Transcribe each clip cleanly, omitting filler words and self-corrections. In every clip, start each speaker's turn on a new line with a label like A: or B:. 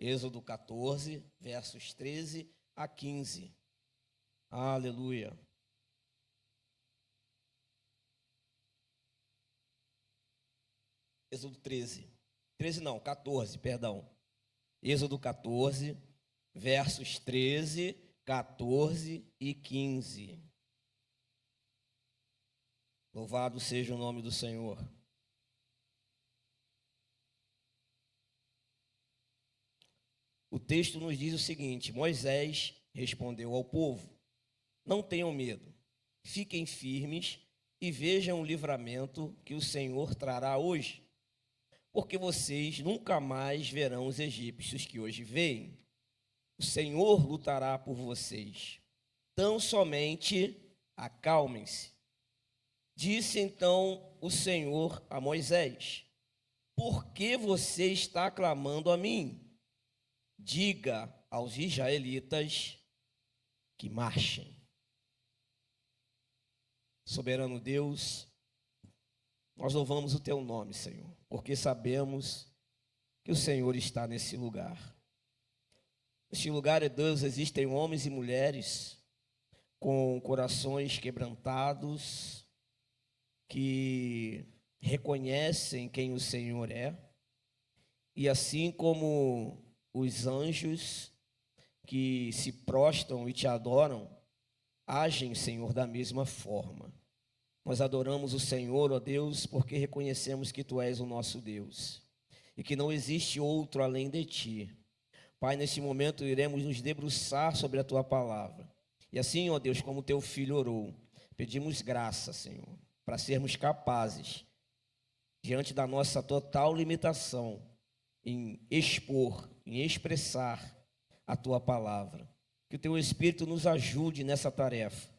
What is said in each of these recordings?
A: Êxodo 14, versos 13 a 15. Aleluia. Êxodo 13. 13 não, 14, perdão. Êxodo 14, versos 13, 14 e 15. Louvado seja o nome do Senhor. O texto nos diz o seguinte: Moisés respondeu ao povo: não tenham medo, fiquem firmes e vejam o livramento que o Senhor trará hoje, porque vocês nunca mais verão os egípcios que hoje veem. O Senhor lutará por vocês. Tão somente acalmem-se. Disse então o Senhor a Moisés: por que você está clamando a mim? Diga aos israelitas que marchem. Soberano Deus, nós louvamos o teu nome, Senhor, porque sabemos que o Senhor está nesse lugar. Neste lugar, Deus, existem homens e mulheres com corações quebrantados, que reconhecem quem o Senhor é, e assim como os anjos que se prostram e te adoram, agem, Senhor, da mesma forma. Nós adoramos o Senhor, ó Deus, porque reconhecemos que Tu és o nosso Deus e que não existe outro além de Ti. Pai, neste momento iremos nos debruçar sobre a Tua palavra. E assim, ó Deus, como Teu Filho orou, pedimos graça, Senhor, para sermos capazes, diante da nossa total limitação, em expor, em expressar a Tua palavra. Que o Teu Espírito nos ajude nessa tarefa.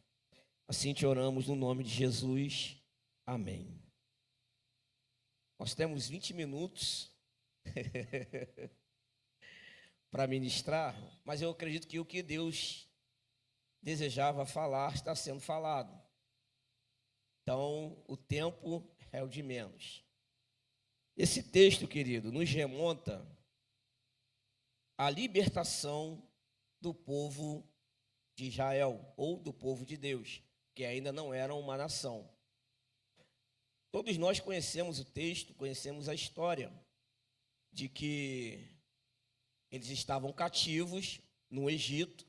A: Assim te oramos no nome de Jesus. Amém. Nós temos 20 minutos para ministrar, mas eu acredito que o que Deus desejava falar está sendo falado. Então, o tempo é o de menos. Esse texto, querido, nos remonta à libertação do povo de Israel, ou do povo de Deus, que ainda não eram uma nação. Todos nós conhecemos o texto, conhecemos a história de que eles estavam cativos no Egito,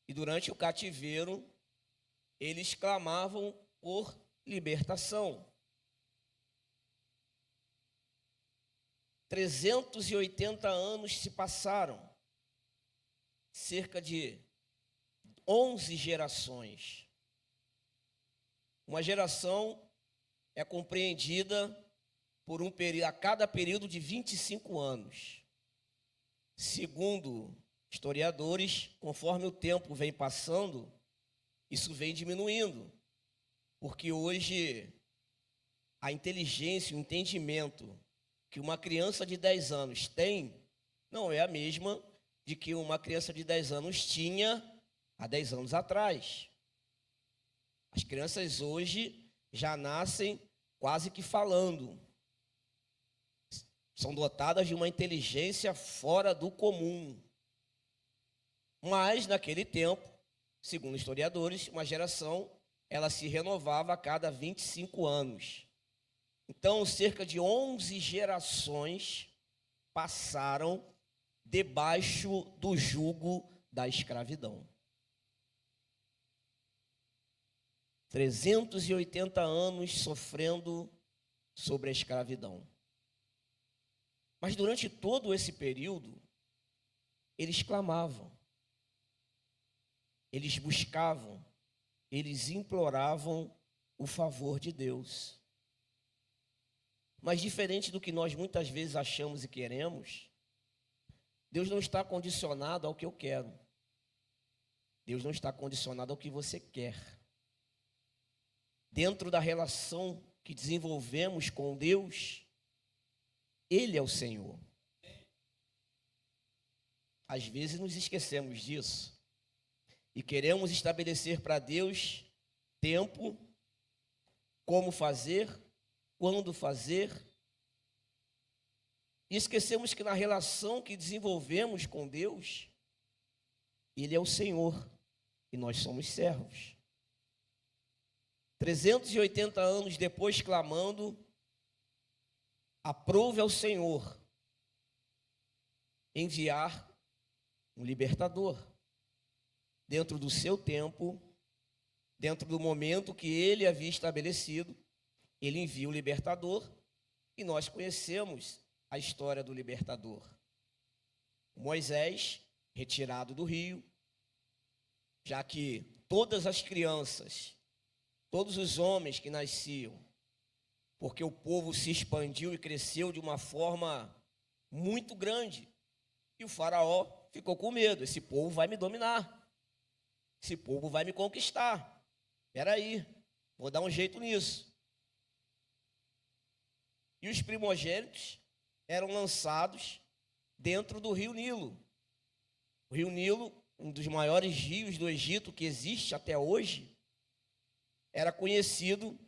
A: e durante o cativeiro, eles clamavam por libertação. 380 anos se passaram, cerca de 11 gerações. Uma geração é compreendida por a cada período de 25 anos. Segundo historiadores, conforme o tempo vem passando, isso vem diminuindo, porque hoje a inteligência, o entendimento que uma criança de 10 anos tem, não é a mesma de que uma criança de 10 anos tinha há 10 anos atrás. As crianças hoje já nascem quase que falando. São dotadas de uma inteligência fora do comum. Mas, naquele tempo, segundo historiadores, uma geração, ela se renovava a cada 25 anos. Então, cerca de 11 gerações passaram debaixo do jugo da escravidão. 380 anos sofrendo sobre a escravidão. Mas durante todo esse período, eles clamavam, eles buscavam, eles imploravam o favor de Deus. Mas diferente do que nós muitas vezes achamos e queremos, Deus não está condicionado ao que eu quero. Deus não está condicionado ao que você quer. Dentro da relação que desenvolvemos com Deus, Ele é o Senhor. Às vezes nos esquecemos disso e queremos estabelecer para Deus tempo, como fazer, quando fazer. E esquecemos que na relação que desenvolvemos com Deus, Ele é o Senhor e nós somos servos. 380 anos depois, clamando, aprove ao Senhor enviar um libertador dentro do seu tempo, dentro do momento que Ele havia estabelecido. Ele envia o libertador e nós conhecemos a história do libertador. Moisés, retirado do rio, já que todas as crianças, todos os homens que nasciam, porque o povo se expandiu e cresceu de uma forma muito grande, e o faraó ficou com medo: esse povo vai me dominar, esse povo vai me conquistar, espera aí, vou dar um jeito nisso. E os primogênitos eram lançados dentro do rio Nilo. O rio Nilo, um dos maiores rios do Egito que existe até hoje, era conhecido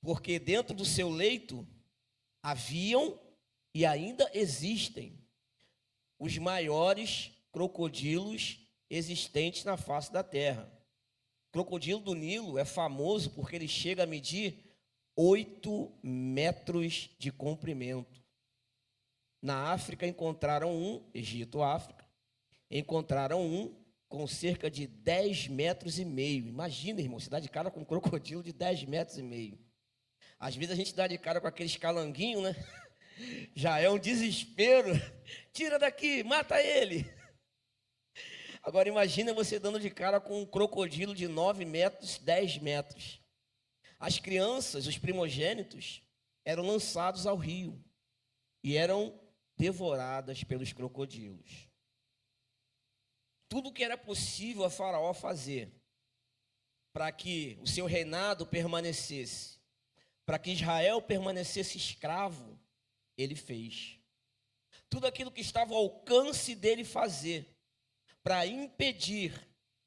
A: porque dentro do seu leito haviam e ainda existem os maiores crocodilos existentes na face da terra. O crocodilo do Nilo é famoso porque ele chega a medir 8 metros de comprimento. Na África encontraram um, Egito, África, encontraram um com cerca de 10 metros e meio. Imagina, irmão, você dá de cara com um crocodilo de 10 metros e meio. Às vezes a gente dá de cara com aqueles calanguinhos, né? Já é um desespero. Tira daqui, mata ele. Agora imagina você dando de cara com um crocodilo de 9 metros, 10 metros. As crianças, os primogênitos, eram lançados ao rio e eram devoradas pelos crocodilos. Tudo que era possível a Faraó fazer para que o seu reinado permanecesse, para que Israel permanecesse escravo, ele fez. Tudo aquilo que estava ao alcance dele fazer para impedir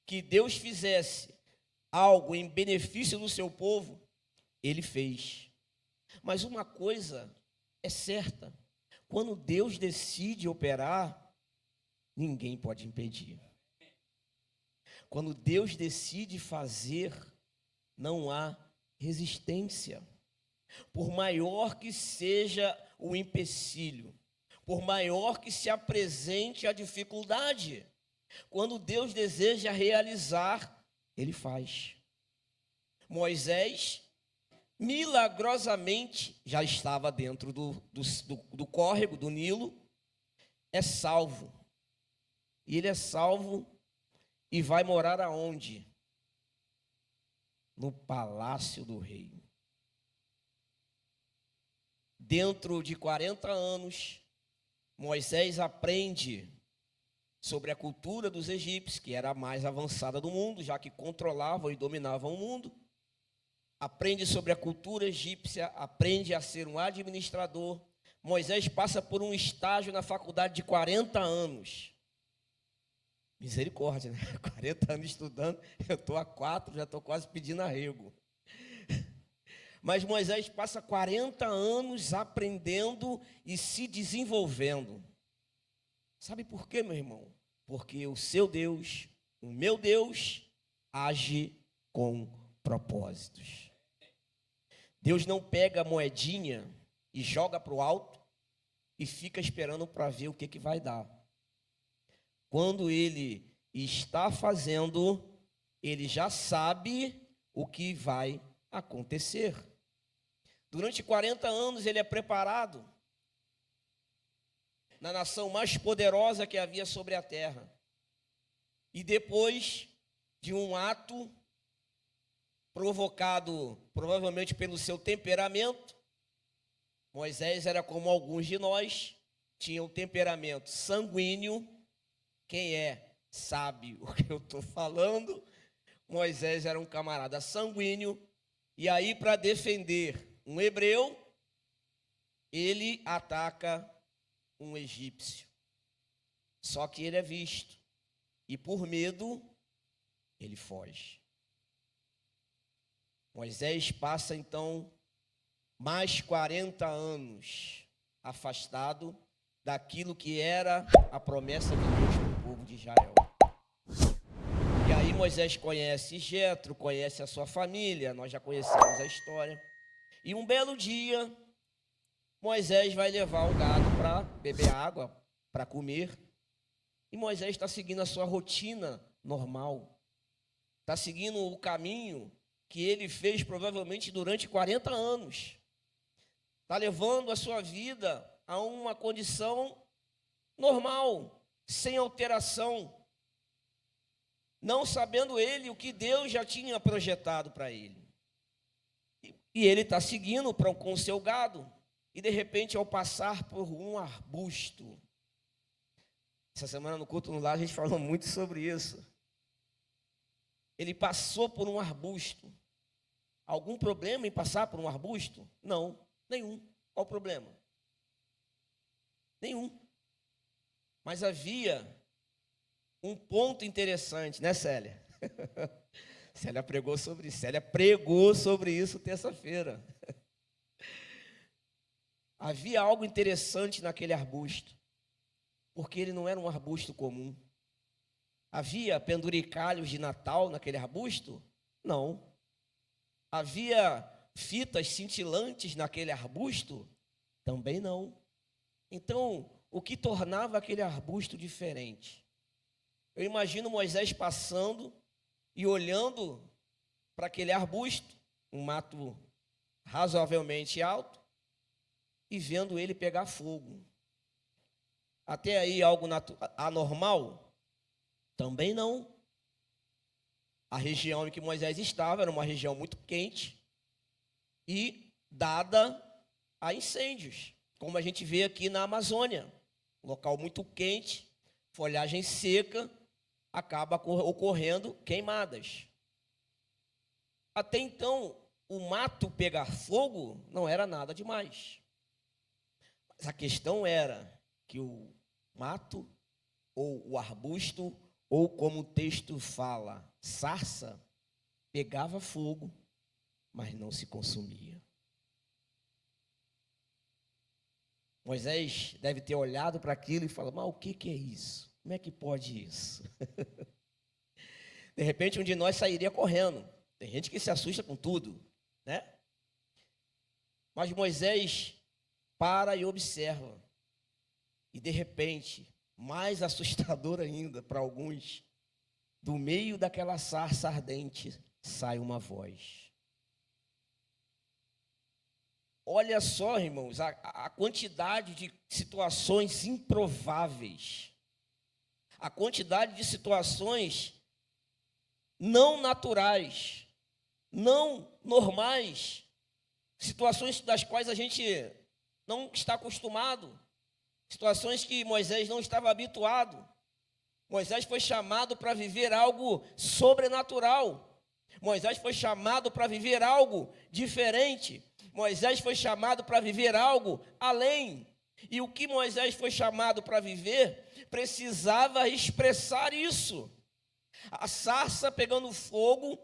A: que Deus fizesse algo em benefício do seu povo, ele fez. Mas uma coisa é certa: quando Deus decide operar, ninguém pode impedir. Quando Deus decide fazer, não há resistência. Por maior que seja o empecilho, por maior que se apresente a dificuldade, quando Deus deseja realizar, Ele faz. Moisés, milagrosamente, já estava dentro do córrego, do Nilo, é salvo. E ele é salvo e vai morar aonde? No palácio do rei. Dentro de 40 anos, Moisés aprende sobre a cultura dos egípcios, que era a mais avançada do mundo, já que controlavam e dominavam o mundo. Aprende sobre a cultura egípcia, aprende a ser um administrador. Moisés passa por um estágio na faculdade de 40 anos. Misericórdia, né? 40 anos estudando, eu estou há 4, já estou quase pedindo arrego. Mas Moisés passa 40 anos aprendendo e se desenvolvendo. Sabe por quê, meu irmão? Porque o seu Deus, o meu Deus, age com propósitos. Deus não pega a moedinha e joga para o alto e fica esperando para ver o que vai dar. Quando Ele está fazendo, Ele já sabe o que vai acontecer. Durante 40 anos Ele é preparado na nação mais poderosa que havia sobre a terra. E depois de um ato provocado provavelmente pelo seu temperamento, Moisés era como alguns de nós, tinha um temperamento sanguíneo. Quem sabe o que eu estou falando. Moisés era um camarada sanguíneo, e aí, para defender um hebreu, ele ataca um egípcio. Só que ele é visto, e por medo, ele foge. Moisés passa então mais 40 anos afastado daquilo que era a promessa de Deus para o povo de Israel. E aí Moisés conhece Jetro, conhece a sua família, nós já conhecemos a história. E um belo dia, Moisés vai levar o gado para beber água, para comer. E Moisés está seguindo a sua rotina normal. Está seguindo o caminho que ele fez provavelmente durante 40 anos. Está levando a sua vida a uma condição normal, sem alteração. Não sabendo ele o que Deus já tinha projetado para ele. E ele está seguindo com o seu gado. E de repente, ao passar por um arbusto. Essa semana no culto no lar a gente falou muito sobre isso. Ele passou por um arbusto. Algum problema em passar por um arbusto? Não, nenhum. Qual o problema? Nenhum. Mas havia um ponto interessante, né, Célia? Célia pregou sobre isso terça-feira. Havia algo interessante naquele arbusto, porque ele não era um arbusto comum. Havia penduricalhos de Natal naquele arbusto? Não. Havia fitas cintilantes naquele arbusto? Também não. Então, o que tornava aquele arbusto diferente? Eu imagino Moisés passando e olhando para aquele arbusto, um mato razoavelmente alto, e vendo ele pegar fogo. Até aí algo anormal? Também não. A região em que Moisés estava era uma região muito quente e dada a incêndios, como a gente vê aqui na Amazônia. Local muito quente, folhagem seca, acaba ocorrendo queimadas. Até então, o mato pegar fogo não era nada demais. Mas a questão era que o mato, ou o arbusto, ou como o texto fala, sarça, pegava fogo, mas não se consumia. Moisés deve ter olhado para aquilo e falado, mas o que é isso? Como é que pode isso? De repente, um de nós sairia correndo. Tem gente que se assusta com tudo, né? Mas Moisés para e observa. E, de repente, mais assustador ainda para alguns, do meio daquela sarça ardente sai uma voz. Olha só, irmãos, a quantidade de situações improváveis, a quantidade de situações não naturais, não normais, situações das quais a gente não está acostumado, situações que Moisés não estava habituado. Moisés foi chamado para viver algo sobrenatural. Moisés foi chamado para viver algo diferente. Moisés foi chamado para viver algo além. E o que Moisés foi chamado para viver, precisava expressar isso. A sarça pegando fogo,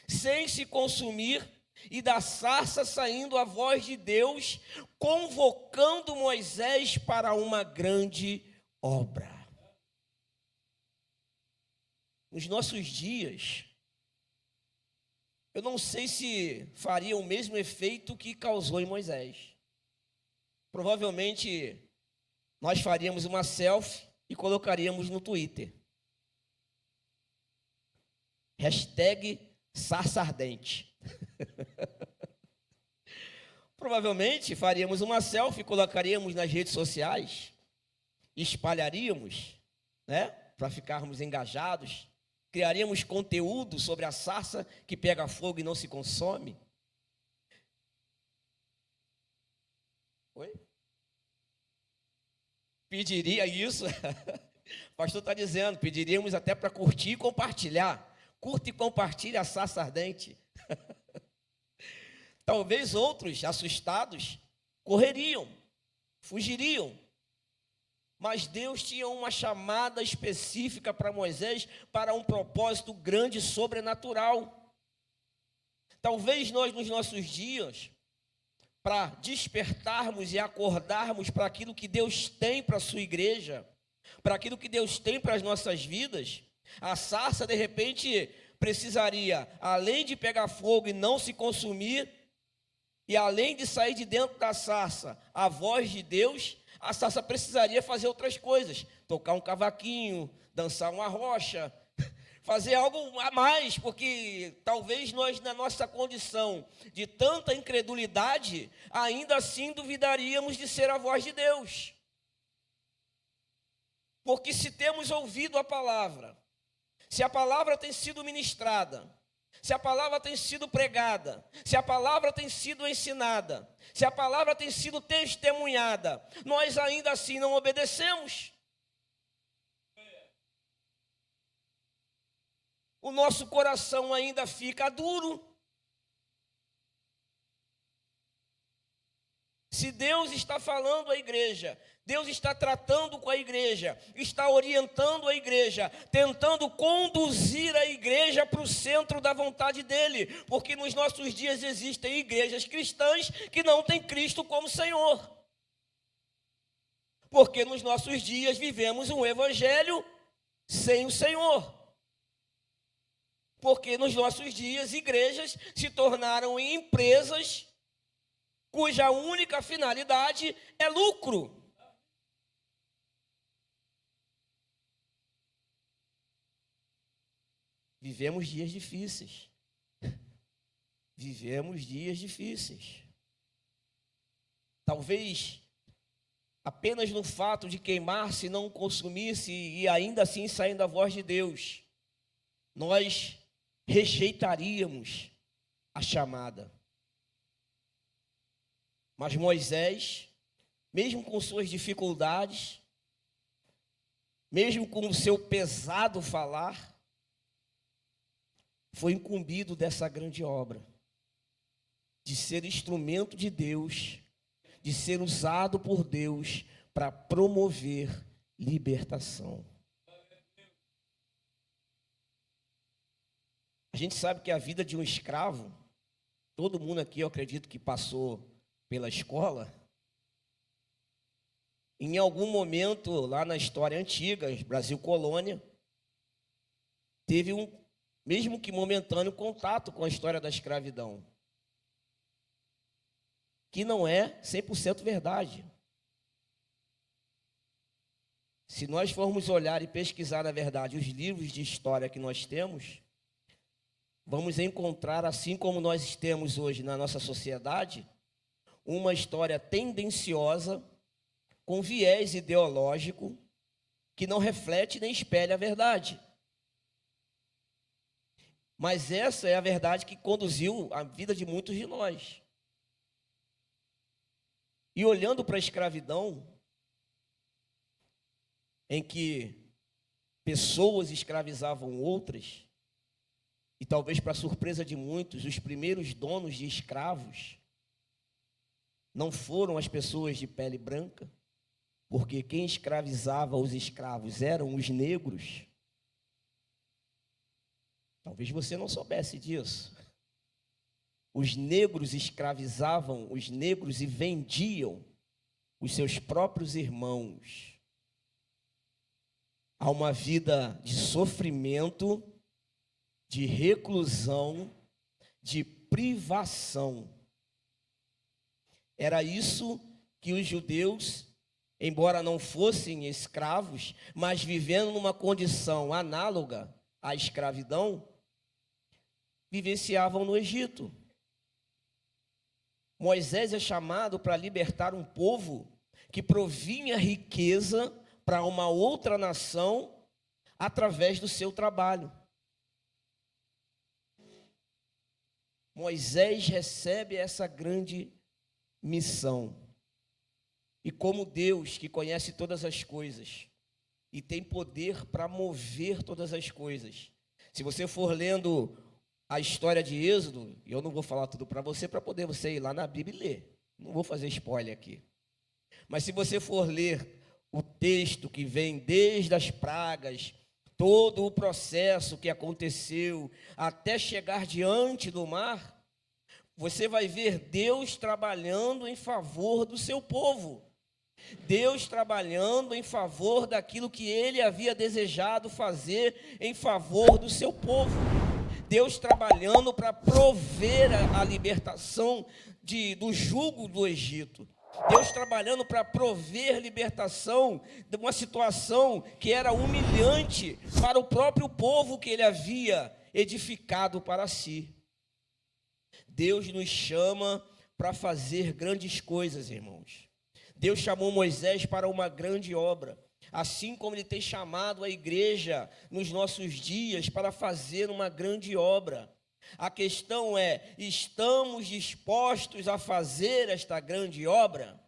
A: sem se consumir, e da sarça saindo a voz de Deus, convocando Moisés para uma grande obra. Nos nossos dias, eu não sei se faria o mesmo efeito que causou em Moisés. Provavelmente, nós faríamos uma selfie e colocaríamos no Twitter. Hashtag sarça ardente. Provavelmente faríamos uma selfie, colocaríamos nas redes sociais, espalharíamos, né, para ficarmos engajados, criaríamos conteúdo sobre a sarça que pega fogo e não se consome. Oi? Pediria isso? O pastor está dizendo, pediríamos até para curtir e compartilhar. Curta e compartilhe a sarça ardente. Talvez outros, assustados, correriam, fugiriam. Mas Deus tinha uma chamada específica para Moisés, para um propósito grande e sobrenatural. Talvez nós, nos nossos dias, para despertarmos e acordarmos para aquilo que Deus tem para a sua igreja, para aquilo que Deus tem para as nossas vidas, a sarça, de repente, precisaria, além de pegar fogo e não se consumir, e além de sair de dentro da sarça a voz de Deus, a sarça precisaria fazer outras coisas, tocar um cavaquinho, dançar uma rocha, fazer algo a mais, porque talvez nós, na nossa condição de tanta incredulidade, ainda assim duvidaríamos de ser a voz de Deus. Porque se temos ouvido a palavra, se a palavra tem sido ministrada, se a palavra tem sido pregada, se a palavra tem sido ensinada, se a palavra tem sido testemunhada, nós ainda assim não obedecemos. O nosso coração ainda fica duro. Se Deus está falando à igreja, Deus está tratando com a igreja, está orientando a igreja, tentando conduzir a igreja para o centro da vontade dele, porque nos nossos dias existem igrejas cristãs que não têm Cristo como Senhor. Porque nos nossos dias vivemos um evangelho sem o Senhor. Porque nos nossos dias igrejas se tornaram empresas cuja única finalidade é lucro. Vivemos dias difíceis. Vivemos dias difíceis. Talvez apenas no fato de queimar-se, não consumir-se e ainda assim saindo a voz de Deus, nós rejeitaríamos a chamada. Mas Moisés, mesmo com suas dificuldades, mesmo com o seu pesado falar, foi incumbido dessa grande obra, de ser instrumento de Deus, de ser usado por Deus para promover libertação. A gente sabe que a vida de um escravo, todo mundo aqui, eu acredito que passou pela escola, em algum momento lá na história antiga, Brasil colônia, teve um, mesmo que momentâneo, contato com a história da escravidão, que não é 100% verdade. Se nós formos olhar e pesquisar, na verdade, os livros de história que nós temos, vamos encontrar, assim como nós temos hoje na nossa sociedade, uma história tendenciosa, com viés ideológico, que não reflete nem espelha a verdade. Mas essa é a verdade que conduziu a vida de muitos de nós. E olhando para a escravidão, em que pessoas escravizavam outras, e talvez para surpresa de muitos, os primeiros donos de escravos não foram as pessoas de pele branca, porque quem escravizava os escravos eram os negros. Talvez você não soubesse disso. Os negros escravizavam os negros e vendiam os seus próprios irmãos a uma vida de sofrimento, de reclusão, de privação. Era isso que os judeus, embora não fossem escravos, mas vivendo numa condição análoga à escravidão, vivenciavam no Egito. Moisés é chamado para libertar um povo que provinha riqueza para uma outra nação através do seu trabalho. Moisés recebe essa grande missão. E como Deus, que conhece todas as coisas e tem poder para mover todas as coisas. Se você for lendo a história de Êxodo, e eu não vou falar tudo para você poder você ir lá na Bíblia e ler. Não vou fazer spoiler aqui. Mas se você for ler o texto que vem desde as pragas, todo o processo que aconteceu até chegar diante do mar, você vai ver Deus trabalhando em favor do seu povo. Deus trabalhando em favor daquilo que ele havia desejado fazer em favor do seu povo. Deus trabalhando para prover a libertação do jugo do Egito. Deus trabalhando para prover libertação de uma situação que era humilhante para o próprio povo que ele havia edificado para si. Deus nos chama para fazer grandes coisas, irmãos. Deus chamou Moisés para uma grande obra, assim como ele tem chamado a igreja nos nossos dias para fazer uma grande obra. A questão é: estamos dispostos a fazer esta grande obra?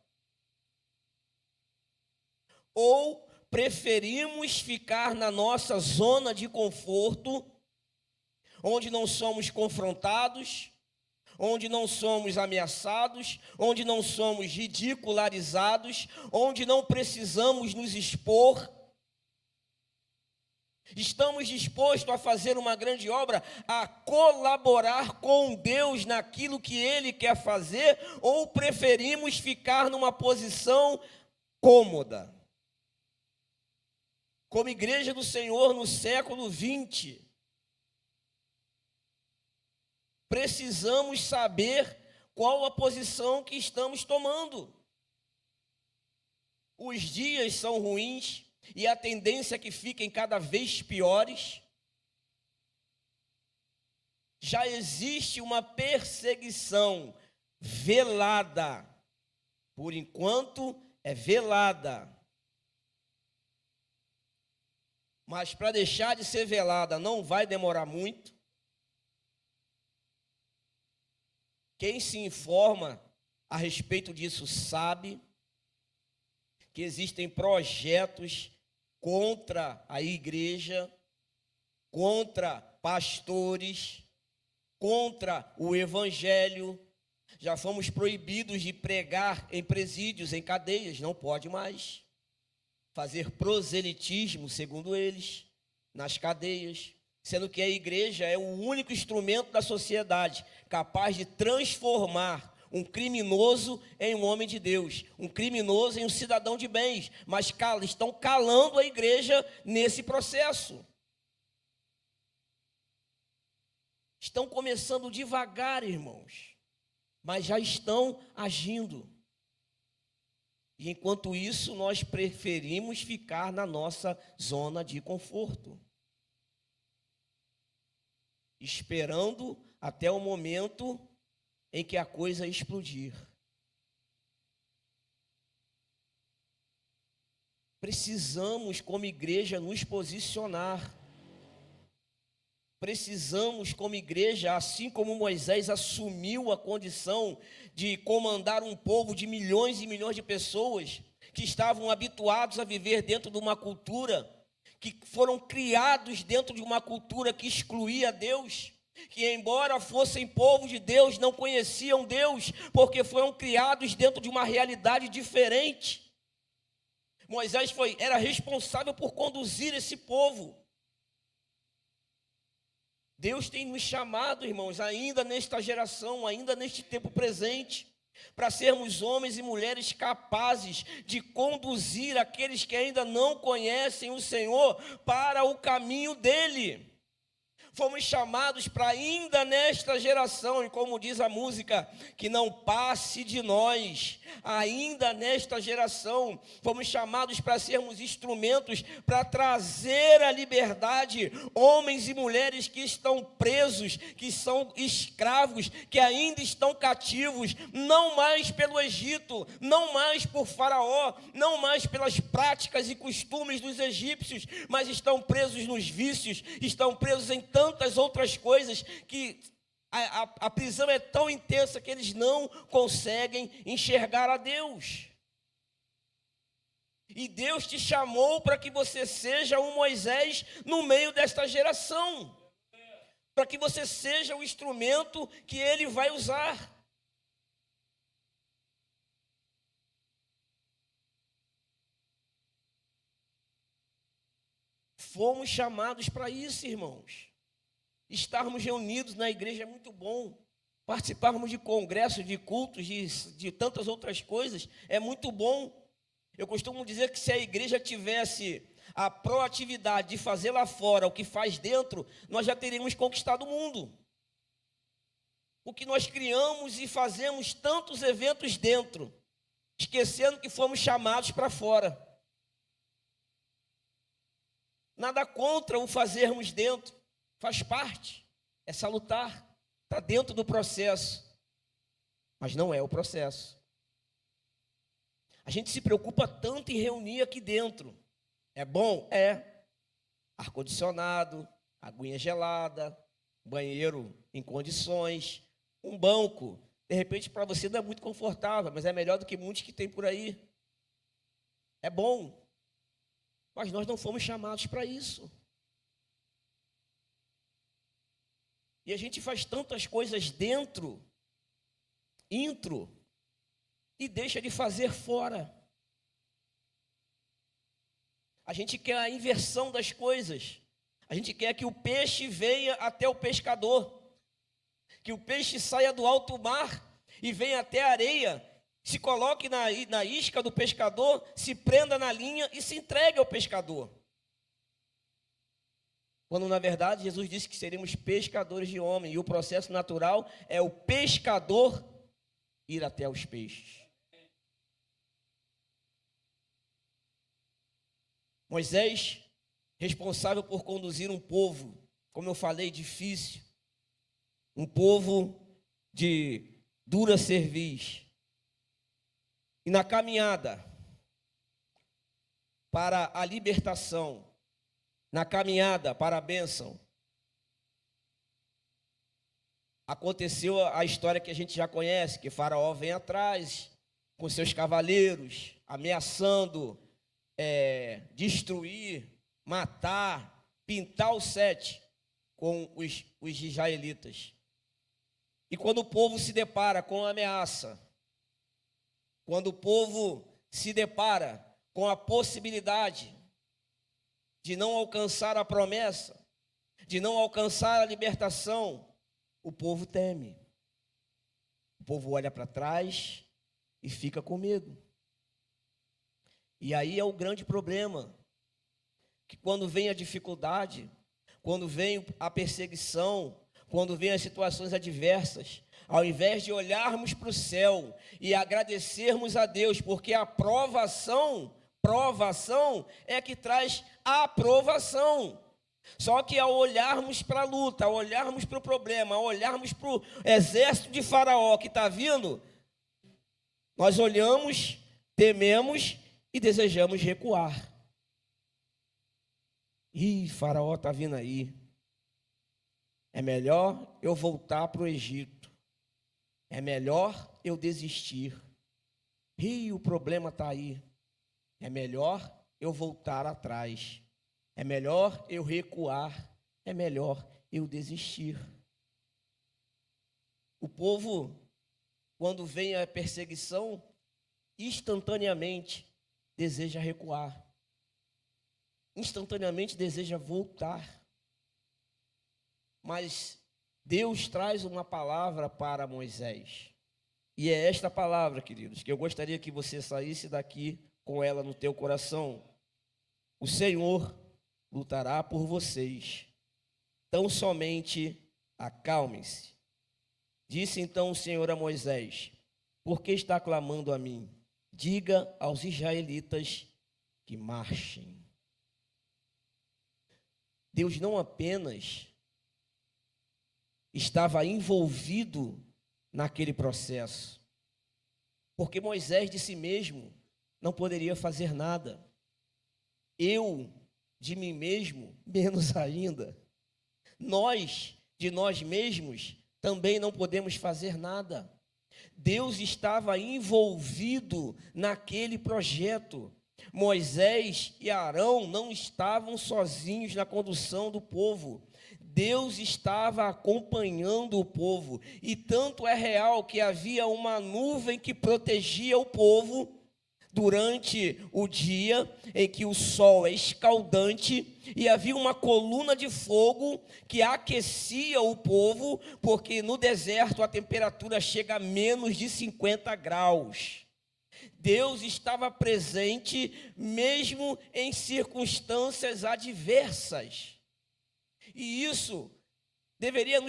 A: Ou preferimos ficar na nossa zona de conforto, onde não somos confrontados, onde não somos ameaçados, onde não somos ridicularizados, onde não precisamos nos expor? Estamos dispostos a fazer uma grande obra, a colaborar com Deus naquilo que Ele quer fazer, ou preferimos ficar numa posição cômoda? Como igreja do Senhor no século 20, precisamos saber qual a posição que estamos tomando. Os dias são ruins e a tendência é que fiquem cada vez piores. Já existe uma perseguição velada, por enquanto é velada. Mas para deixar de ser velada não vai demorar muito. Quem se informa a respeito disso sabe que existem projetos contra a igreja, contra pastores, contra o evangelho. Já fomos proibidos de pregar em presídios, em cadeias, não pode mais. Fazer proselitismo, segundo eles, nas cadeias, sendo que a igreja é o único instrumento da sociedade capaz de transformar um criminoso em um homem de Deus, um criminoso em um cidadão de bens, mas estão calando a igreja nesse processo. Estão começando devagar, irmãos, mas já estão agindo. E enquanto isso, nós preferimos ficar na nossa zona de conforto, esperando até o momento em que a coisa explodir. Precisamos, como igreja, nos posicionar. Precisamos, como igreja, assim como Moisés assumiu a condição de comandar um povo de milhões e milhões de pessoas que estavam habituados a viver dentro de uma cultura, que foram criados dentro de uma cultura que excluía Deus, que embora fossem povo de Deus, não conheciam Deus, porque foram criados dentro de uma realidade diferente. Moisés era responsável por conduzir esse povo. Deus tem nos chamado, irmãos, ainda nesta geração, ainda neste tempo presente, para sermos homens e mulheres capazes de conduzir aqueles que ainda não conhecem o Senhor para o caminho dele. Fomos chamados para ainda nesta geração, e como diz a música, que não passe de nós, ainda nesta geração, fomos chamados para sermos instrumentos para trazer a liberdade, homens e mulheres que estão presos, que são escravos, que ainda estão cativos, não mais pelo Egito, não mais por Faraó, não mais pelas práticas e costumes dos egípcios, mas estão presos nos vícios, estão presos em tantas outras coisas, que a prisão é tão intensa que eles não conseguem enxergar a Deus. E Deus te chamou para que você seja um Moisés no meio desta geração, para que você seja o instrumento que Ele vai usar. Fomos chamados para isso, irmãos. Estarmos reunidos na igreja é muito bom, Participarmos de congressos, de cultos, de tantas outras coisas, é muito bom. Eu costumo dizer que se a igreja tivesse a proatividade de fazer lá fora o que faz dentro, nós já teríamos conquistado o mundo. O que nós criamos e fazemos tantos eventos dentro, esquecendo que fomos chamados para fora. Nada contra o fazermos dentro, faz parte, é salutar, está dentro do processo, mas não é o processo. A gente se preocupa tanto em reunir aqui dentro. É bom? É. Ar-condicionado, aguinha gelada, banheiro em condições, um banco. De repente, para você não é muito confortável, mas é melhor do que muitos que tem por aí. É bom. Mas nós não fomos chamados para isso. E a gente faz tantas coisas dentro, intro, e deixa de fazer fora. A gente quer a inversão das coisas. A gente quer que o peixe venha até o pescador, que o peixe saia do alto mar e venha até a areia, se coloque na isca do pescador, se prenda na linha e se entregue ao pescador. Quando, na verdade, Jesus disse que seríamos pescadores de homens, e o processo natural é o pescador ir até os peixes. Moisés, responsável por conduzir um povo, como eu falei, difícil, um povo de dura cerviz, e na caminhada para a libertação, na caminhada para a bênção, aconteceu a história que a gente já conhece, que Faraó vem atrás com seus cavaleiros, ameaçando destruir, matar, pintar o sete com os israelitas. E quando o povo se depara com a ameaça, quando o povo se depara com a possibilidade de não alcançar a promessa, de não alcançar a libertação, o povo teme. O povo olha para trás e fica com medo. E aí é o grande problema, que quando vem a dificuldade, quando vem a perseguição, quando vem as situações adversas, ao invés de olharmos para o céu e agradecermos a Deus, porque a provação é que traz a aprovação. Só que ao olharmos para a luta, ao olharmos para o problema, ao olharmos para o exército de Faraó que está vindo, nós olhamos, tememos e desejamos recuar. Ih, Faraó está vindo aí. É melhor eu voltar para o Egito. É melhor eu desistir. Ih, o problema está aí. É melhor eu voltar atrás. É melhor eu recuar. É melhor eu desistir. O povo, quando vem a perseguição, instantaneamente deseja recuar. Instantaneamente deseja voltar. Mas Deus traz uma palavra para Moisés. E é esta palavra, queridos, que eu gostaria que você saísse daqui com ela no teu coração. O Senhor lutará por vocês. Tão somente acalmem-se. Disse então o Senhor a Moisés: por que está clamando a mim? Diga aos israelitas que marchem. Deus não apenas estava envolvido naquele processo, porque Moisés de si mesmo não poderia fazer nada. Eu, de mim mesmo, menos ainda. Nós, de nós mesmos, também não podemos fazer nada. Deus estava envolvido naquele projeto. Moisés e Arão não estavam sozinhos na condução do povo. Deus estava acompanhando o povo. E tanto é real que havia uma nuvem que protegia o povo durante o dia em que o sol é escaldante e havia uma coluna de fogo que aquecia o povo, porque no deserto a temperatura chega a menos de 50 graus. Deus estava presente mesmo em circunstâncias adversas. E isso deveria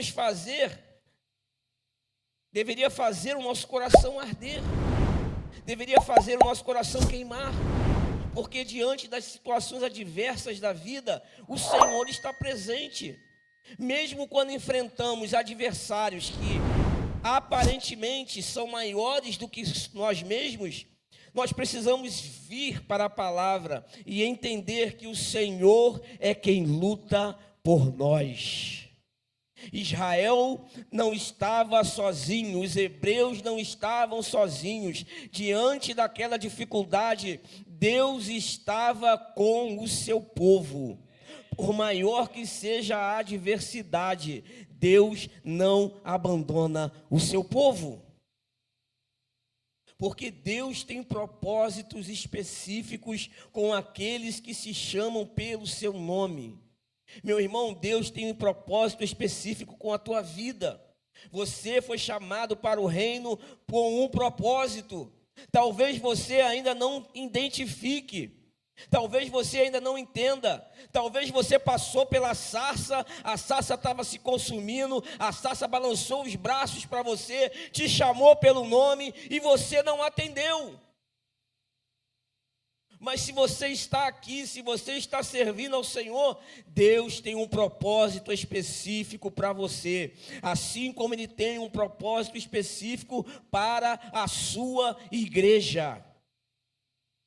A: fazer o nosso coração arder, deveria fazer o nosso coração queimar, porque diante das situações adversas da vida, o Senhor está presente. Mesmo quando enfrentamos adversários que aparentemente são maiores do que nós mesmos, nós precisamos vir para a palavra e entender que o Senhor é quem luta por nós. Israel não estava sozinho, os hebreus não estavam sozinhos. Diante daquela dificuldade, Deus estava com o seu povo. Por maior que seja a adversidade, Deus não abandona o seu povo. Porque Deus tem propósitos específicos com aqueles que se chamam pelo seu nome. Meu irmão, Deus tem um propósito específico com a tua vida. Você foi chamado para o reino com um propósito. Talvez você ainda não identifique. Talvez você ainda não entenda. Talvez você passou pela sarça, a sarça estava se consumindo, a sarça balançou os braços para você, te chamou pelo nome e você não atendeu. Mas se você está aqui, se você está servindo ao Senhor, Deus tem um propósito específico para você, assim como Ele tem um propósito específico para a sua igreja.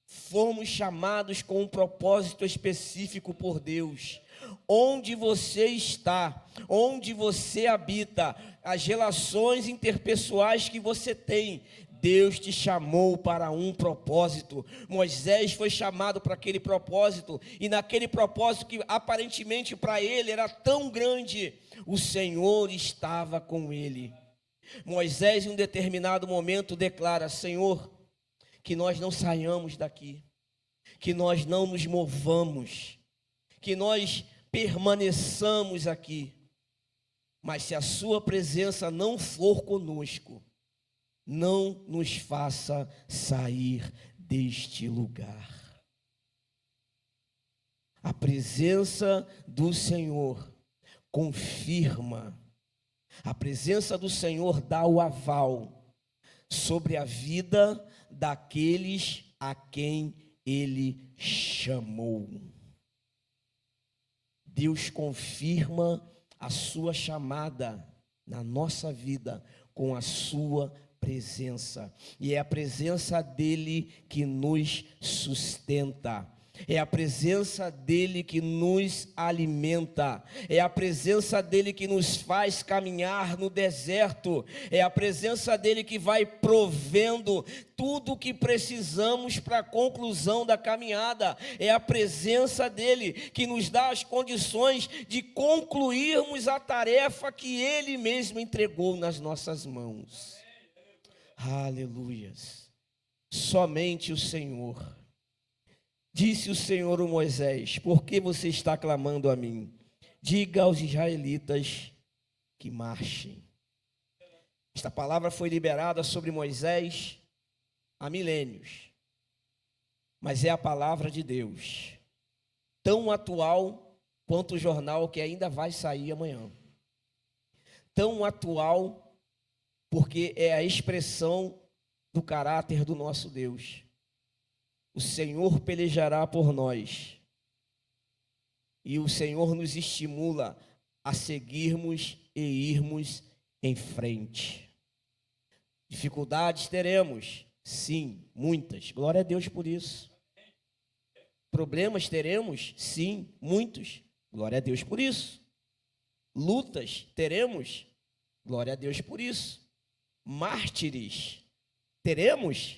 A: Fomos chamados com um propósito específico por Deus. Onde você está, onde você habita, as relações interpessoais que você tem, Deus te chamou para um propósito. Moisés foi chamado para aquele propósito, e naquele propósito que aparentemente para ele era tão grande, o Senhor estava com ele. Moisés, em um determinado momento, declara: Senhor, que nós não saiamos daqui, que nós não nos movamos, que nós permaneçamos aqui, mas se a sua presença não for conosco, não nos faça sair deste lugar. A presença do Senhor confirma, a presença do Senhor dá o aval sobre a vida daqueles a quem Ele chamou. Deus confirma a sua chamada na nossa vida com a sua presença, e é a presença dele que nos sustenta, é a presença dele que nos alimenta, é a presença dele que nos faz caminhar no deserto, é a presença dele que vai provendo tudo o que precisamos para a conclusão da caminhada, é a presença dele que nos dá as condições de concluirmos a tarefa que ele mesmo entregou nas nossas mãos. Aleluias. Somente o Senhor. Disse o Senhor a Moisés: por que você está clamando a mim? Diga aos israelitas que marchem. Esta palavra foi liberada sobre Moisés há milênios, mas é a palavra de Deus, tão atual quanto o jornal que ainda vai sair amanhã. Tão atual porque é a expressão do caráter do nosso Deus. O Senhor pelejará por nós, e o Senhor nos estimula a seguirmos e irmos em frente. Dificuldades teremos, sim, muitas, glória a Deus por isso. Problemas teremos, sim, muitos, glória a Deus por isso. Lutas teremos, glória a Deus por isso. Mártires teremos?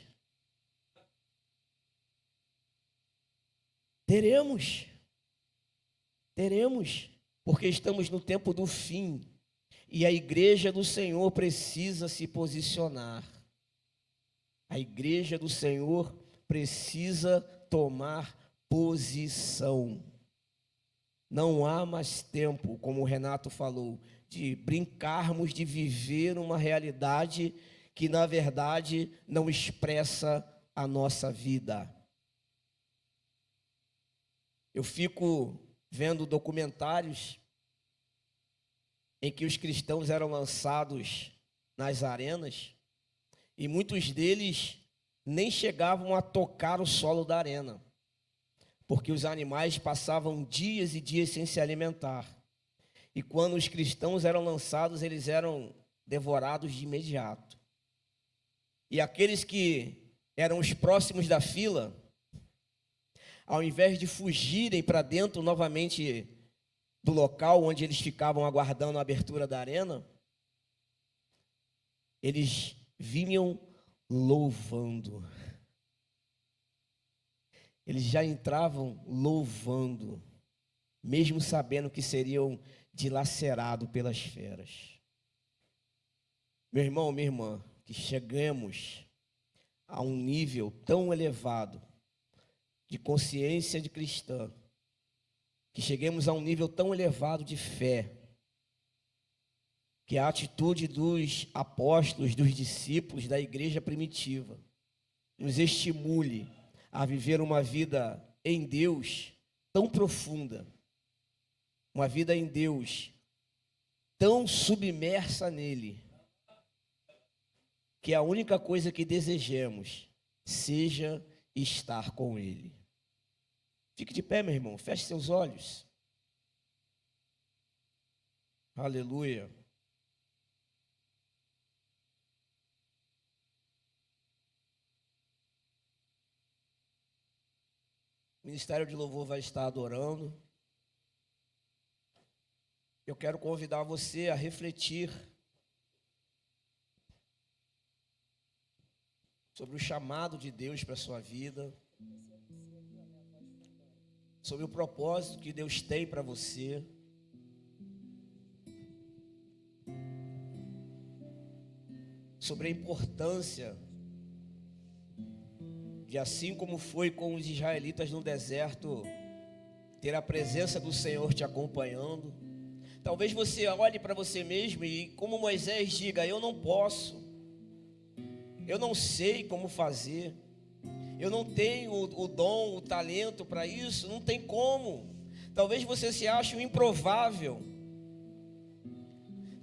A: Teremos, porque estamos no tempo do fim, e a igreja do Senhor precisa se posicionar. A igreja do Senhor precisa tomar posição. Não há mais tempo, como o Renato falou, de brincarmos de viver uma realidade que, na verdade, não expressa a nossa vida. Eu fico vendo documentários em que os cristãos eram lançados nas arenas e muitos deles nem chegavam a tocar o solo da arena, porque os animais passavam dias e dias sem se alimentar. E quando os cristãos eram lançados, eles eram devorados de imediato. E aqueles que eram os próximos da fila, ao invés de fugirem para dentro novamente do local onde eles ficavam aguardando a abertura da arena, eles vinham louvando. Eles já entravam louvando, mesmo sabendo que seriam dilacerados pelas feras. Meu irmão, minha irmã, que chegamos a um nível tão elevado de consciência de cristã, que cheguemos a um nível tão elevado de fé, que a atitude dos apóstolos, dos discípulos da igreja primitiva, nos estimule a viver uma vida em Deus tão profunda, uma vida em Deus tão submersa nele, que a única coisa que desejemos seja estar com Ele. Fique de pé, meu irmão, feche seus olhos. Aleluia. O Ministério de Louvor vai estar adorando. Eu quero convidar você a refletir sobre o chamado de Deus para a sua vida, sobre o propósito que Deus tem para você. Sobre a importância de, assim como foi com os israelitas no deserto, ter a presença do Senhor te acompanhando. Talvez você olhe para você mesmo e, como Moisés, diga: eu não posso, eu não sei como fazer, eu não tenho o dom, o talento para isso, não tem como. Talvez você se ache um improvável.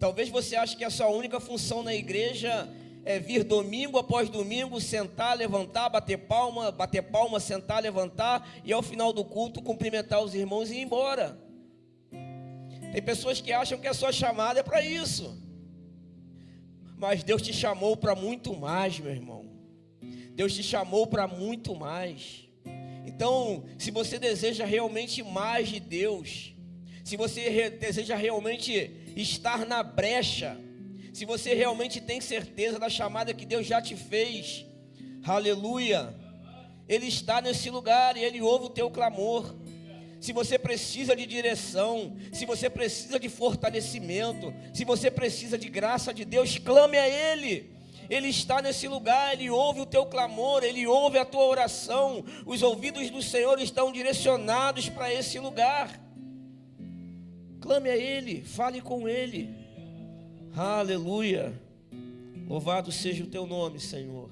A: Talvez você ache que a sua única função na igreja é vir domingo após domingo, sentar, levantar, bater palma, sentar, levantar e ao final do culto cumprimentar os irmãos e ir embora. Tem pessoas que acham que a sua chamada é para isso. Mas Deus te chamou para muito mais, meu irmão. Deus te chamou para muito mais. Então, se você deseja realmente mais de Deus, se você deseja realmente estar na brecha, se você realmente tem certeza da chamada que Deus já te fez, aleluia, Ele está nesse lugar e Ele ouve o teu clamor. Se você precisa de direção, se você precisa de fortalecimento, se você precisa de graça de Deus, clame a Ele. Ele está nesse lugar, Ele ouve o teu clamor, Ele ouve a tua oração. Os ouvidos do Senhor estão direcionados para esse lugar. Clame a Ele, fale com Ele. Aleluia. Louvado seja o teu nome, Senhor.